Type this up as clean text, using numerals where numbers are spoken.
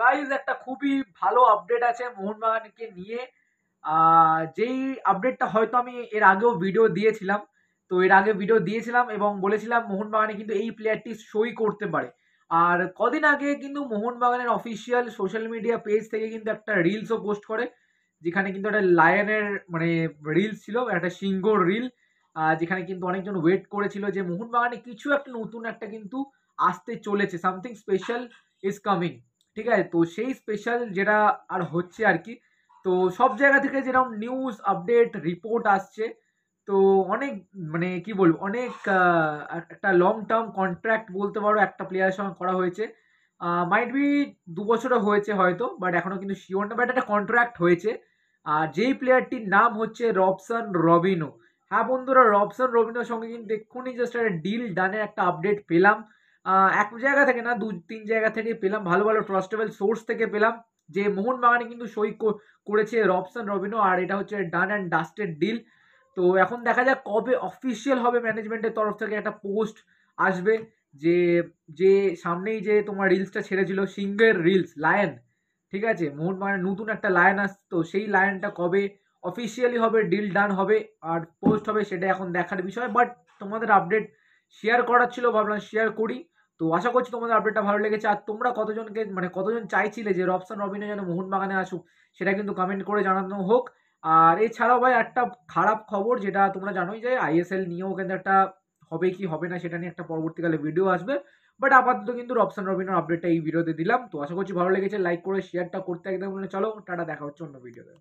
Guys একটা খুবই ভালো আপডেট আছে মোহনবাগানকে নিয়ে। যেই আপডেটটা হয়তো আমি এর আগেও ভিডিও দিয়েছিলাম। তো এর আগে ভিডিও দিয়েছিলাম এবং বলেছিলাম মোহনবাগানে কিন্তু এই প্লেয়ারটি সই করতে পারে। আর কদিন আগে কিন্তু মোহনবাগানের অফিসিয়াল সোশ্যাল মিডিয়া পেজ থেকে কিন্তু একটা রিলসও পোস্ট করে, যেখানে কিন্তু একটা লায়নের মানে রিলস ছিল, একটা সিংহর রিল, যেখানে কিন্তু অনেকজন ওয়েট করেছিল যে মোহনবাগানে কিছু একটা নতুন একটা কিন্তু আসতে চলেছে, সামথিং স্পেশাল ইজ কামিং। ঠিক আছে, তো সেই স্পেশাল যেটা আর হচ্ছে আর কি। তো সব জায়গা থেকে যেরকম নিউজ আপডেট রিপোর্ট আসছে, তো অনেক মানে কি বলবো, অনেক একটা লং টার্ম কন্ট্রাক্ট বলতে পারো একটা প্লেয়ারের সঙ্গে করা হয়েছে। মাইট বি 2 বছরও হয়েছে হয়তো, বাট এখনো কিন্তু শিওর না, বাট একটা কন্ট্রাক্ট হয়েছে। আর যেই প্লেয়ারটির নাম হচ্ছে রবসন রবিনো। হ্যাঁ বন্ধুরা, রবসন রবিনোর সঙ্গে কিন্তু এক্ষুনি জাস্ট একটা ডিল ডানের একটা আপডেট পেলাম। এক জায়গা থেকে না, 2-3 জায়গা থেকে পেলাম, ভালো ভালো ট্রাস্টেবল সোর্স থেকে পেলাম যে মোহনবাগানে কিন্তু সই করেছে রবসন রবিনো, আর এটা হচ্ছে ডান অ্যান্ড ডাস্টেড ডিল। তো এখন দেখা যাক কবে অফিসিয়াল হবে, ম্যানেজমেন্টের তরফ থেকে একটা পোস্ট আসবে যে যে সামনেই যে তোমার রিলসটা ছেড়েছিল সিংহের রিলস লায়ন, ঠিক আছে, মোহনবাগানের নতুন একটা লায়ন আসতো, সেই লায়নটা কবে অফিসিয়ালি হবে, ডিল ডান হবে আর পোস্ট হবে, সেটা এখন দেখার বিষয়। বাট তোমাদের আপডেট শেয়ার করার ছিল, ভাবলাম শেয়ার করি। তো আশা করছি তোমাদের আপডেটটা ভালো লেগেছে। আর তোমরা কতজনকে মানে কতজন চাইছিলে যে রবসন রবিনো যেন মোহনবাগানে আসুক, সেটা কিন্তু কমেন্ট করে জানানো হোক। আর এছাড়াও ভাই একটা খারাপ খবর, যেটা তোমরা জানোই যে আইএসএল নিয়েও কিন্তু একটা হবে কি হবে না সেটা নিয়ে একটা পরবর্তীকালে ভিডিও আসবে। বাট আপাতত কিন্তু রবসন রবিনোর আপডেটটা এই ভিডিওতে দিলাম। তো আশা করছি ভালো লেগেছে, লাইক করে শেয়ারটা করতে একদম, চলো টাটা, দেখা হচ্ছে অন্য ভিডিওতে।